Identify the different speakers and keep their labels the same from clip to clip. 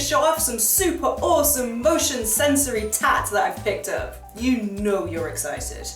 Speaker 1: show off some super awesome motion sensory tat that I've picked up. You know you're excited.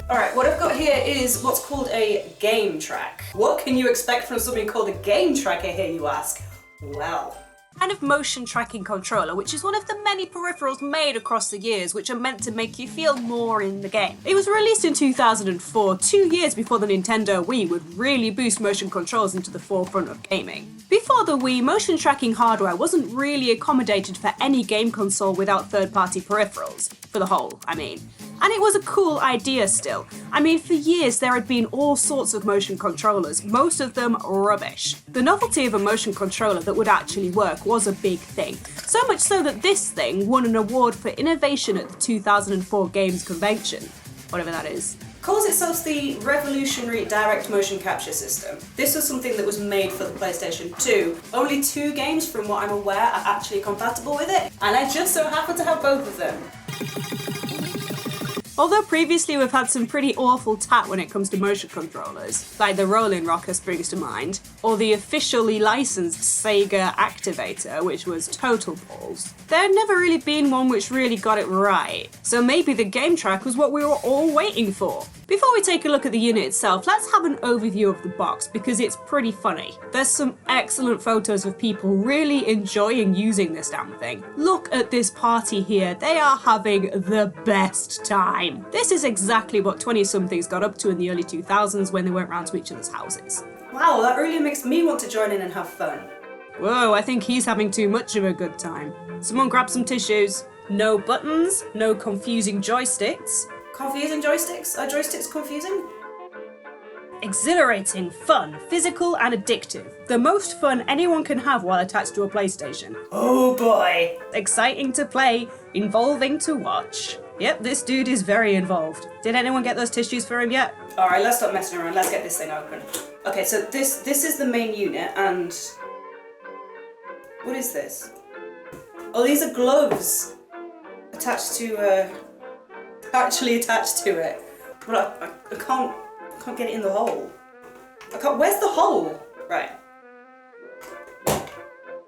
Speaker 1: Alright, what I've got here is what's called a GAMETRAK. What can you expect from something called a GAMETRAK, I hear you ask? Well,
Speaker 2: kind of motion tracking controller, which is one of the many peripherals made across the years which are meant to make you feel more in the game. It was released in 2004, 2 years before the Nintendo Wii would really boost motion controls into the forefront of gaming. Before the Wii, motion tracking hardware wasn't really accommodated for any game console without third-party peripherals. For the whole, I mean. And it was a cool idea still. I mean, for years there had been all sorts of motion controllers, most of them rubbish. The novelty of a motion controller that would actually work was a big thing. So much so that this thing won an award for innovation at the 2004 Games Convention. Whatever that is.
Speaker 1: Calls itself the Revolutionary Direct Motion Capture System. This was something that was made for the PlayStation 2. Only 2 games, from what I'm aware, are actually compatible with it, and I just so happen to have both of them.
Speaker 2: Although previously we've had some pretty awful tat when it comes to motion controllers, like the Rolling Rocker springs to mind, or the officially licensed Sega Activator, which was total balls, there had never really been one which really got it right. So maybe the GAMETRAK was what we were all waiting for. Before we take a look at the unit itself, let's have an overview of the box because it's pretty funny. There's some excellent photos of people really enjoying using this damn thing. Look at this party here, they are having the best time. This is exactly what 20-somethings got up to in the early 2000s when they went round to each other's houses.
Speaker 1: Wow, that really makes me want to join in and have fun.
Speaker 2: Whoa, I think he's having too much of a good time. Someone grab some tissues. No buttons, no confusing joysticks.
Speaker 1: Confusing joysticks? Are joysticks confusing?
Speaker 2: Exhilarating, fun, physical and addictive. The most fun anyone can have while attached to a PlayStation.
Speaker 1: Oh boy!
Speaker 2: Exciting to play, involving to watch. Yep, this dude is very involved. Did anyone get those tissues for him yet?
Speaker 1: Alright, let's stop messing around, let's get this thing open. Okay, so this is the main unit and... what is this? Oh, these are gloves! Attached to, actually attached to it. But I can't get it in the hole. Where's the hole? Right.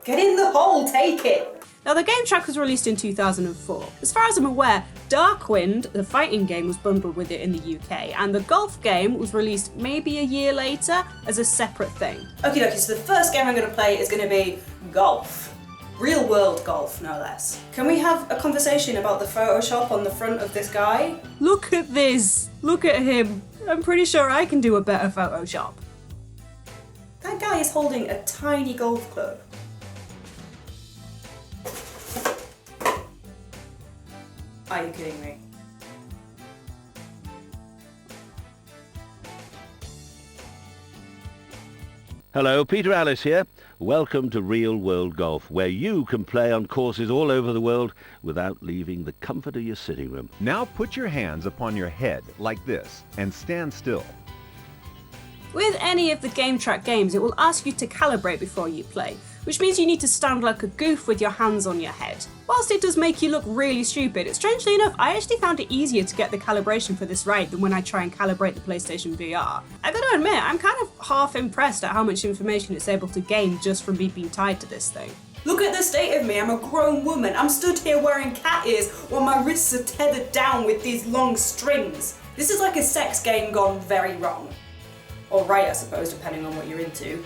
Speaker 1: Get in the hole, take it!
Speaker 2: Now the GAMETRAK was released in 2004. As far as I'm aware, DARKWIND, the fighting game, was bundled with it in the UK, and the golf game was released maybe a year later as a separate thing.
Speaker 1: Okie dokie, so the first game I'm going to play is going to be golf. Real world golf, no less. Can we have a conversation about the Photoshop on the front of this guy?
Speaker 2: Look at this! Look at him! I'm pretty sure I can do a better Photoshop.
Speaker 1: That guy is holding a tiny golf club. Are you kidding me?
Speaker 3: Hello, Peter Alice here. Welcome to Real World Golf, where you can play on courses all over the world without leaving the comfort of your sitting room.
Speaker 4: Now put your hands upon your head like this and stand still.
Speaker 2: With any of the GAMETRAK games, it will ask you to calibrate before you play, which means you need to stand like a goof with your hands on your head. Whilst it does make you look really stupid, strangely enough, I actually found it easier to get the calibration for this right than when I try and calibrate the PlayStation VR. I gotta admit, I'm kind of half impressed at how much information it's able to gain just from me being tied to this thing.
Speaker 1: Look at the state of me, I'm a grown woman. I'm stood here wearing cat ears while my wrists are tethered down with these long strings. This is like a sex game gone very wrong. Or right, I suppose, depending on what you're into.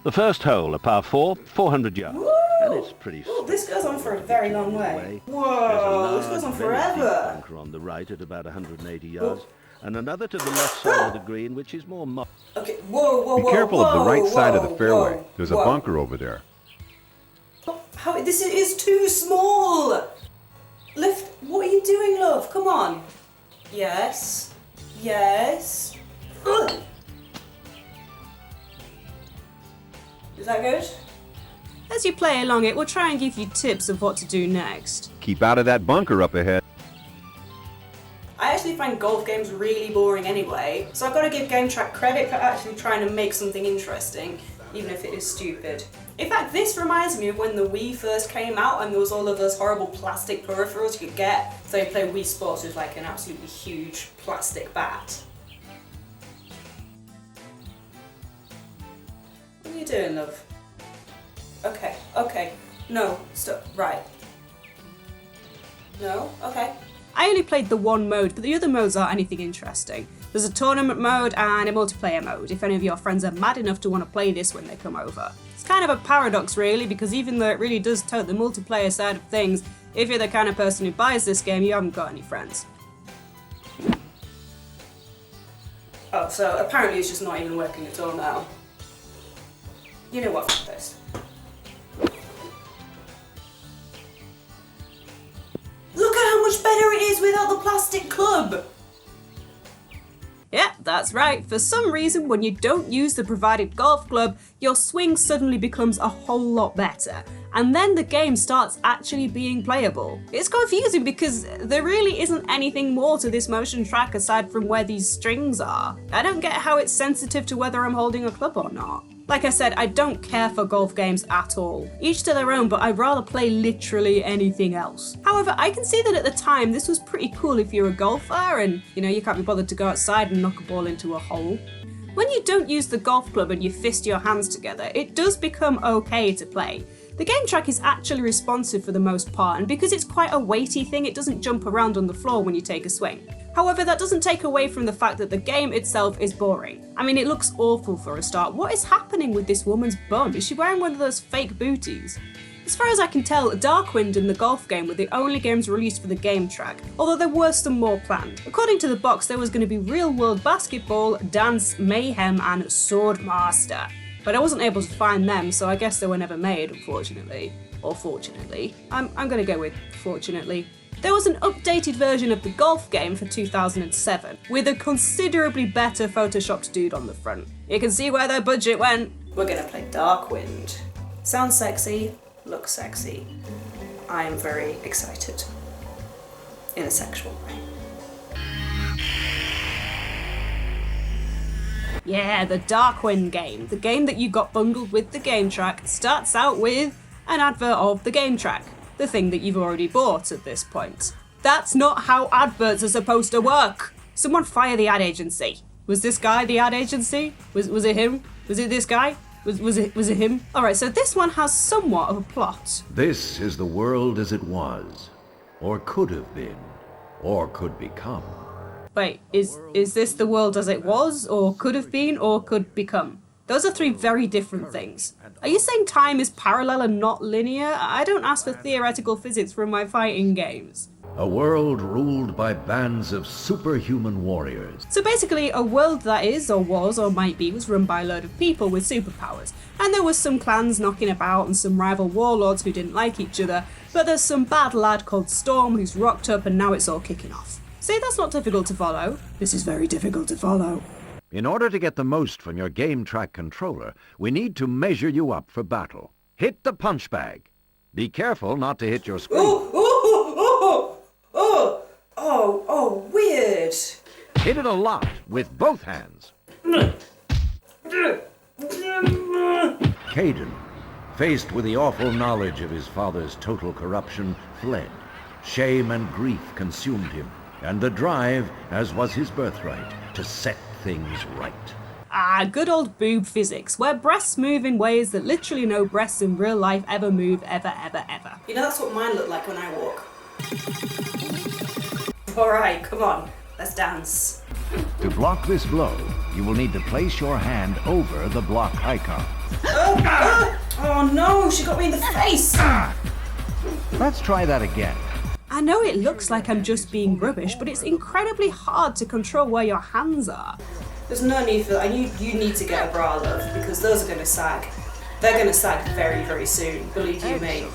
Speaker 3: The first hole, a par 4, 400 yards.
Speaker 1: Woo!
Speaker 3: And it's pretty straight.
Speaker 1: This goes on for a very long way. Whoa, this goes on forever.
Speaker 3: Bunker on the right at about 180 yards, and another to the left side of the green, which is more
Speaker 1: Okay, whoa.
Speaker 4: Be careful of the right side of the fairway.
Speaker 1: Whoa,
Speaker 4: There's a bunker over there.
Speaker 1: How, this is too small. Lift, what are you doing, love? Come on. Yes. Yes. Ugh. Is that good?
Speaker 2: As you play along, it will try and give you tips of what to do next.
Speaker 4: Keep out of that bunker up ahead.
Speaker 1: I actually find golf games really boring anyway, so I've got to give GameTrak credit for actually trying to make something interesting, even if it is stupid. In fact, this reminds me of when the Wii first came out and there was all of those horrible plastic peripherals you could get, so you play Wii Sports with like an absolutely huge plastic bat. What are you doing, love? Okay. No, stop. Right. No? Okay.
Speaker 2: I only played the one mode, but the other modes aren't anything interesting. There's a tournament mode and a multiplayer mode, if any of your friends are mad enough to want to play this when they come over. It's kind of a paradox really, because even though it really does tote the multiplayer side of things, if you're the kind of person who buys this game, you haven't got any friends.
Speaker 1: Oh, so apparently it's just not even working at all now. You know what, fuck this. Look at how much better it is without the plastic club!
Speaker 2: Yeah, that's right. For some reason, when you don't use the provided golf club, your swing suddenly becomes a whole lot better. And then the game starts actually being playable. It's confusing because there really isn't anything more to this motion track aside from where these strings are. I don't get how it's sensitive to whether I'm holding a club or not. Like I said, I don't care for golf games at all. Each to their own, but I'd rather play literally anything else. However, I can see that at the time this was pretty cool if you're a golfer and, you can't be bothered to go outside and knock a ball into a hole. When you don't use the golf club and you fist your hands together, it does become okay to play. The game track is actually responsive for the most part, and because it's quite a weighty thing, it doesn't jump around on the floor when you take a swing. However, that doesn't take away from the fact that the game itself is boring. I mean, it looks awful for a start. What is happening with this woman's bum? Is she wearing one of those fake booties? As far as I can tell, Darkwind and the golf game were the only games released for the game track, although there were some more planned. According to the box, there was going to be Real World Basketball, Dance, Mayhem, and Swordmaster. But I wasn't able to find them, so I guess they were never made, unfortunately. Or fortunately. I'm gonna go with fortunately. There was an updated version of the golf game for 2007, with a considerably better photoshopped dude on the front. You can see where their budget went.
Speaker 1: We're gonna play Darkwind. Sounds sexy, looks sexy. I am very excited. In a sexual way.
Speaker 2: Yeah, the Darkwind game, the game that you got bundled with the game track, starts out with an advert of the game track, the thing that you've already bought at this point. That's not how adverts are supposed to work. Someone fire the ad agency. Was this guy the ad agency? Was it him? Was it this guy? Was it him? Alright, so this one has somewhat of a plot.
Speaker 4: This is the world as it was, or could have been, or could become.
Speaker 2: Wait, is this the world as it was, or could have been, or could become? Those are three very different things. Are you saying time is parallel and not linear? I don't ask for theoretical physics from my fighting games.
Speaker 4: A world ruled by bands of superhuman warriors.
Speaker 2: So basically, a world that is, or was, or might be, was run by a load of people with superpowers. And there was some clans knocking about and some rival warlords who didn't like each other, but there's some bad lad called Storm who's rocked up and now it's all kicking off. See, that's not difficult to follow. This is very difficult to follow.
Speaker 4: In order to get the most from your game track controller, we need to measure you up for battle. Hit the punch bag. Be careful not to hit your screen.
Speaker 1: Weird.
Speaker 4: Hit it a lot with both hands. Caden, faced with the awful knowledge of his father's total corruption, fled. Shame and grief consumed him, and the drive, as was his birthright, to set things right.
Speaker 2: Ah, good old boob physics, where breasts move in ways that literally no breasts in real life ever move, ever.
Speaker 1: You know, that's what mine look like when I walk. Alright, come on, let's dance.
Speaker 4: To block this blow, you will need to place your hand over the block icon.
Speaker 1: Oh no, she got me in the face!
Speaker 4: Let's try that again.
Speaker 2: I know it looks like I'm just being rubbish, but it's incredibly hard to control where your hands are.
Speaker 1: There's no need for that. You need to get a bra, love, because those are going to sag. They're going to sag very, very soon, believe you me.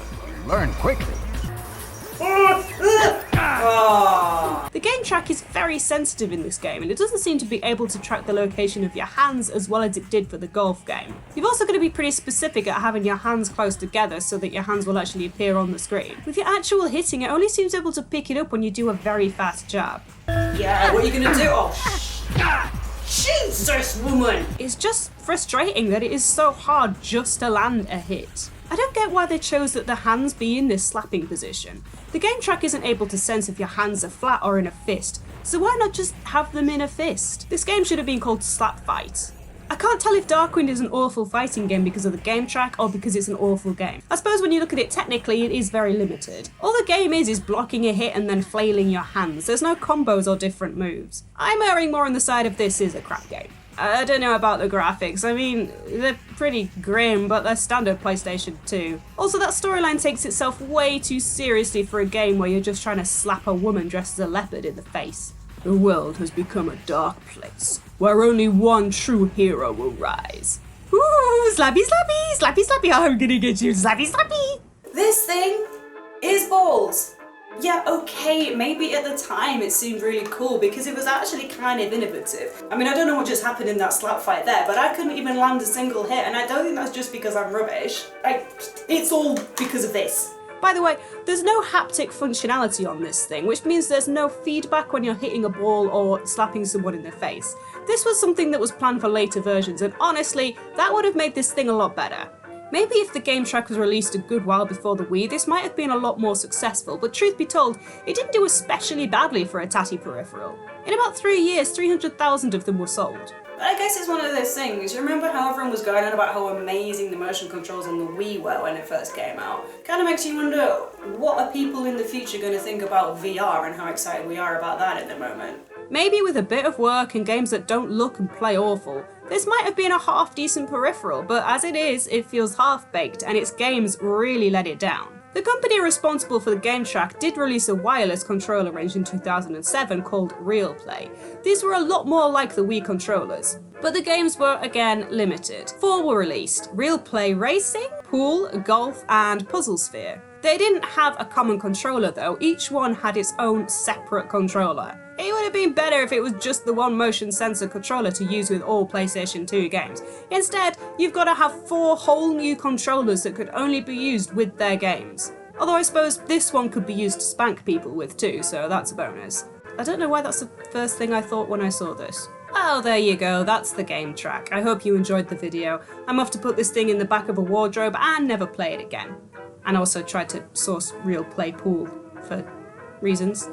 Speaker 4: Learn quickly.
Speaker 2: The game track is very sensitive in this game, and it doesn't seem to be able to track the location of your hands as well as it did for the golf game. You've also got to be pretty specific at having your hands close together so that your hands will actually appear on the screen. With your actual hitting, it only seems able to pick it up when you do a very fast jab.
Speaker 1: Yeah, what are you going to do? Oh, Jesus, woman!
Speaker 2: It's just frustrating that it is so hard just to land a hit. I don't get why they chose that the hands be in this slapping position. The game track isn't able to sense if your hands are flat or in a fist, so why not just have them in a fist? This game should have been called Slap Fight. I can't tell if Darkwind is an awful fighting game because of the game track or because it's an awful game. I suppose when you look at it technically, it is very limited. All the game is blocking a hit and then flailing your hands. There's no combos or different moves. I'm erring more on the side of this is a crap game. I don't know about the graphics. I mean, they're pretty grim, but they're standard PlayStation 2. Also, that storyline takes itself way too seriously for a game where you're just trying to slap a woman dressed as a leopard in the face. The world has become a dark place, where only one true hero will rise. Ooh, slappy, slappy, slappy, slappy, I'm gonna get you, slappy, slappy!
Speaker 1: This thing is balls. Yeah, okay, maybe at the time it seemed really cool because it was actually kind of innovative. I mean, I don't know what just happened in that slap fight there, but I couldn't even land a single hit, and I don't think that's just because I'm rubbish. It's all because of this.
Speaker 2: By the way, there's no haptic functionality on this thing, which means there's no feedback when you're hitting a ball or slapping someone in the face. This was something that was planned for later versions, and honestly, that would have made this thing a lot better. Maybe if the game track was released a good while before the Wii, this might have been a lot more successful, but truth be told, it didn't do especially badly for a tatty peripheral. In about 3 years, 300,000 of them were sold.
Speaker 1: But I guess it's one of those things. You remember how everyone was going on about how amazing the motion controls on the Wii were when it first came out? Kind of makes you wonder, what are people in the future going to think about VR and how excited we are about that at the moment?
Speaker 2: Maybe with a bit of work and games that don't look and play awful, this might have been a half-decent peripheral, but as it is, it feels half-baked and its games really let it down. The company responsible for the game track did release a wireless controller range in 2007 called Real Play. These were a lot more like the Wii controllers, but the games were again limited. 4 were released: Real Play Racing, Pool, Golf, and Puzzle Sphere. They didn't have a common controller though, each one had its own separate controller. It would have been better if it was just the one motion sensor controller to use with all PlayStation 2 games. Instead, you've got to have 4 whole new controllers that could only be used with their games. Although I suppose this one could be used to spank people with too, so that's a bonus. I don't know why that's the first thing I thought when I saw this. Oh, there you go, that's the game track. I hope you enjoyed the video. I'm off to put this thing in the back of a wardrobe and never play it again. And also try to source Real Play Pool for reasons.